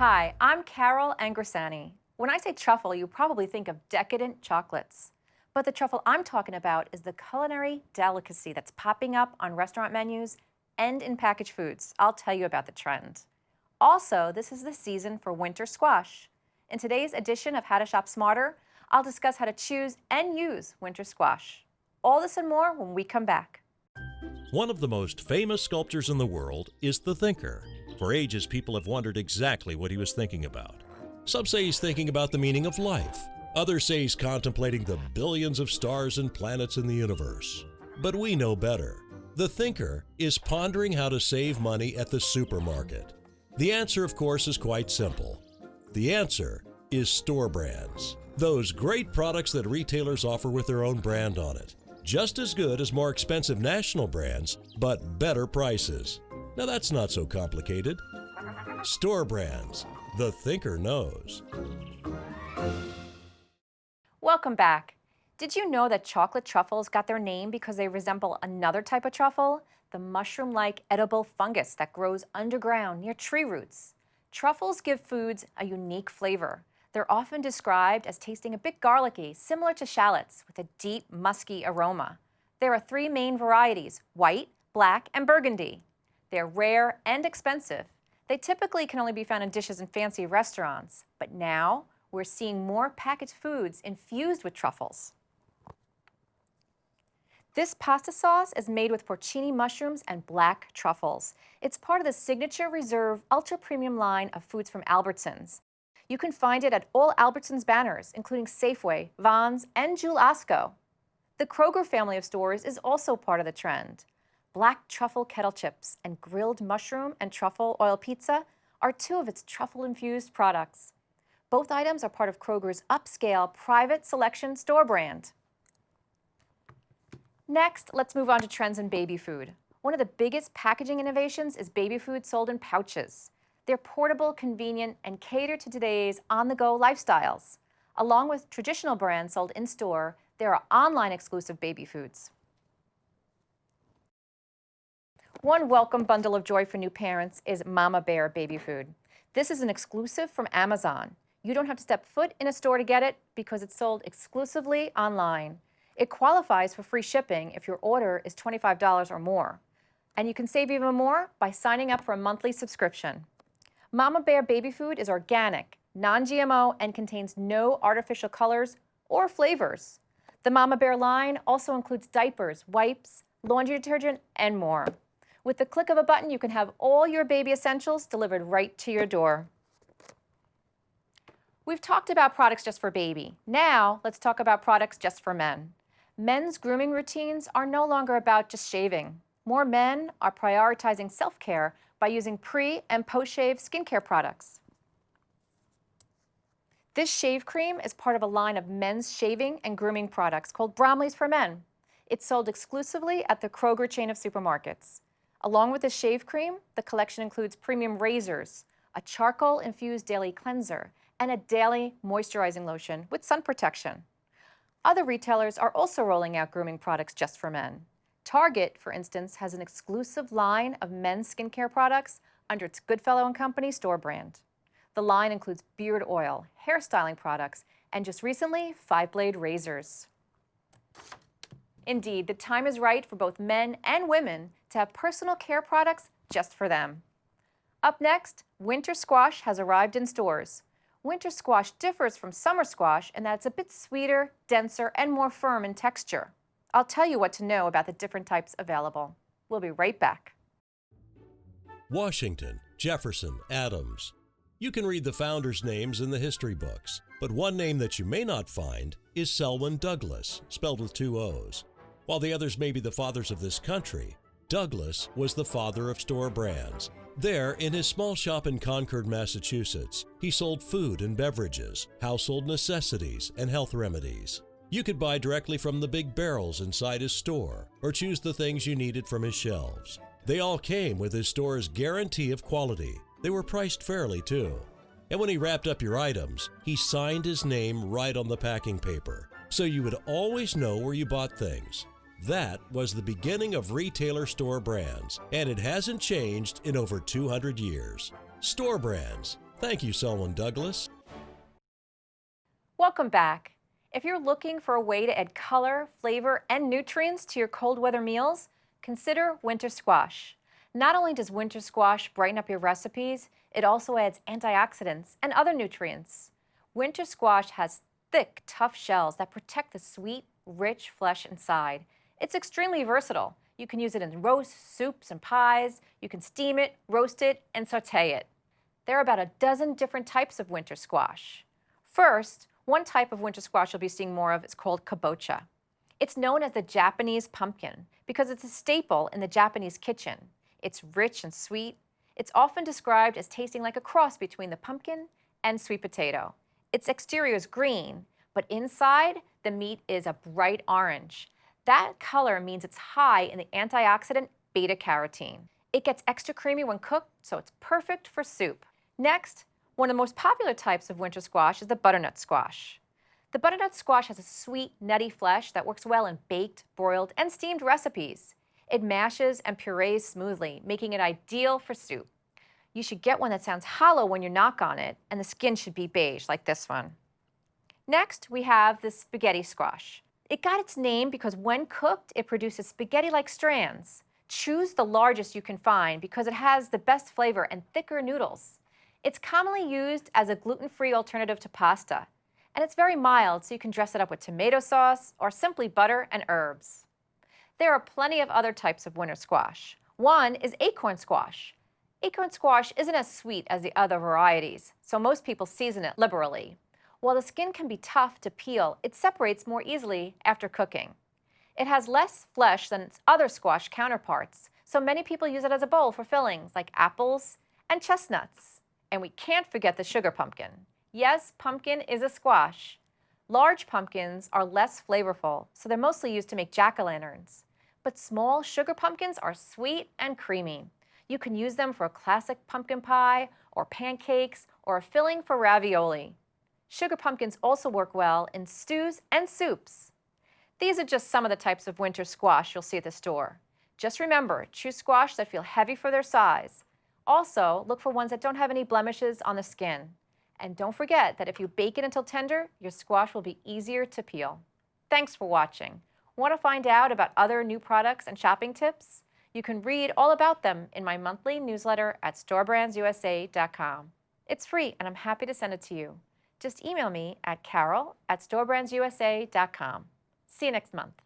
Hi, I'm Carol Angrisani. When I say truffle, you probably think of decadent chocolates. But the truffle I'm talking about is the culinary delicacy that's popping up on restaurant menus and in packaged foods. I'll tell you about the trend. Also, this is the season for winter squash. In today's edition of How to Shop Smarter, I'll discuss how to choose and use winter squash. All this and more when we come back. One of the most famous sculptors in the world is the Thinker. For ages, people have wondered exactly what he was thinking about. Some say he's thinking about the meaning of life. Others say he's contemplating the billions of stars and planets in the universe. But we know better. The Thinker is pondering how to save money at the supermarket. The answer, of course, is quite simple. The answer is store brands. Those great products that retailers offer with their own brand on it. Just as good as more expensive national brands, but better prices. Now that's not so complicated. Store brands. The Thinker knows. Welcome back. Did you know that chocolate truffles got their name because they resemble another type of truffle? The mushroom-like edible fungus that grows underground near tree roots. Truffles give foods a unique flavor. They're often described as tasting a bit garlicky, similar to shallots, with a deep, musky aroma. There are three main varieties: white, black, and burgundy. They're rare and expensive. They typically can only be found in dishes in fancy restaurants, but now we're seeing more packaged foods infused with truffles. This pasta sauce is made with porcini mushrooms and black truffles. It's part of the Signature Reserve ultra premium line of foods from Albertsons. You can find it at all Albertsons banners, including Safeway, Vons, and Jewel Osco. The Kroger family of stores is also part of the trend. Black truffle kettle chips and grilled mushroom and truffle oil pizza are two of its truffle-infused products. Both items are part of Kroger's upscale private selection store brand. Next, let's move on to trends in baby food. One of the biggest packaging innovations is baby food sold in pouches. They're portable, convenient, and cater to today's on-the-go lifestyles. Along with traditional brands sold in-store, there are online exclusive baby foods. One welcome bundle of joy for new parents is Mama Bear baby food. This is an exclusive from Amazon. You don't have to step foot in a store to get it because it's sold exclusively online. It qualifies for free shipping if your order is $25 or more. And you can save even more by signing up for a monthly subscription. Mama Bear baby food is organic, non-GMO, and contains no artificial colors or flavors. The Mama Bear line also includes diapers, wipes, laundry detergent, and more. With the click of a button, you can have all your baby essentials delivered right to your door. We've talked about products just for baby. Now, let's talk about products just for men. Men's grooming routines are no longer about just shaving. More men are prioritizing self-care by using pre- and post-shave skincare products. This shave cream is part of a line of men's shaving and grooming products called Bromley's for Men. It's sold exclusively at the Kroger chain of supermarkets. Along with the shave cream, the collection includes premium razors, a charcoal-infused daily cleanser, and a daily moisturizing lotion with sun protection. Other retailers are also rolling out grooming products just for men. Target, for instance, has an exclusive line of men's skincare products under its Goodfellow & Company store brand. The line includes beard oil, hairstyling products, and just recently, 5-blade razors. Indeed, the time is right for both men and women to have personal care products just for them. Up next, winter squash has arrived in stores. Winter squash differs from summer squash in that it's a bit sweeter, denser, and more firm in texture. I'll tell you what to know about the different types available. We'll be right back. Washington, Jefferson, Adams. You can read the founders' names in the history books, but one name that you may not find is Selwyn Douglas, spelled with 2 O's. While the others may be the fathers of this country, Douglas was the father of store brands. There, in his small shop in Concord, Massachusetts, he sold food and beverages, household necessities, and health remedies. You could buy directly from the big barrels inside his store, or choose the things you needed from his shelves. They all came with his store's guarantee of quality. They were priced fairly, too. And when he wrapped up your items, he signed his name right on the packing paper, so you would always know where you bought things. That was the beginning of retailer store brands, and it hasn't changed in over 200 years. Store brands. Thank you, Selwyn Douglas. Welcome back. If you're looking for a way to add color, flavor, and nutrients to your cold weather meals, consider winter squash. Not only does winter squash brighten up your recipes, it also adds antioxidants and other nutrients. Winter squash has thick, tough shells that protect the sweet, rich flesh inside. It's extremely versatile. You can use it in roasts, soups, and pies. You can steam it, roast it, and saute it. There are about a dozen different types of winter squash. First, one type of winter squash you'll be seeing more of is called kabocha. It's known as the Japanese pumpkin because it's a staple in the Japanese kitchen. It's rich and sweet. It's often described as tasting like a cross between the pumpkin and sweet potato. Its exterior is green, but inside the meat is a bright orange. That color means it's high in the antioxidant beta-carotene. It gets extra creamy when cooked, so it's perfect for soup. Next, one of the most popular types of winter squash is the butternut squash. The butternut squash has a sweet, nutty flesh that works well in baked, broiled, and steamed recipes. It mashes and purees smoothly, making it ideal for soup. You should get one that sounds hollow when you knock on it, and the skin should be beige, like this one. Next, we have the spaghetti squash. It got its name because when cooked, it produces spaghetti-like strands. Choose the largest you can find because it has the best flavor and thicker noodles. It's commonly used as a gluten-free alternative to pasta, and it's very mild, so you can dress it up with tomato sauce or simply butter and herbs. There are plenty of other types of winter squash. One is acorn squash. Acorn squash isn't as sweet as the other varieties, so most people season it liberally. While the skin can be tough to peel, it separates more easily after cooking. It has less flesh than its other squash counterparts, so many people use it as a bowl for fillings like apples and chestnuts. And we can't forget the sugar pumpkin. Yes, pumpkin is a squash. Large pumpkins are less flavorful, so they're mostly used to make jack-o'-lanterns. But small sugar pumpkins are sweet and creamy. You can use them for a classic pumpkin pie, or pancakes, or a filling for ravioli. Sugar pumpkins also work well in stews and soups. These are just some of the types of winter squash you'll see at the store. Just remember, choose squash that feel heavy for their size. Also, look for ones that don't have any blemishes on the skin. And don't forget that if you bake it until tender, your squash will be easier to peel. Thanks for watching. Want to find out about other new products and shopping tips? You can read all about them in my monthly newsletter at storebrandsusa.com. It's free and I'm happy to send it to you. Just email me at carol@storebrandsusa.com. See you next month.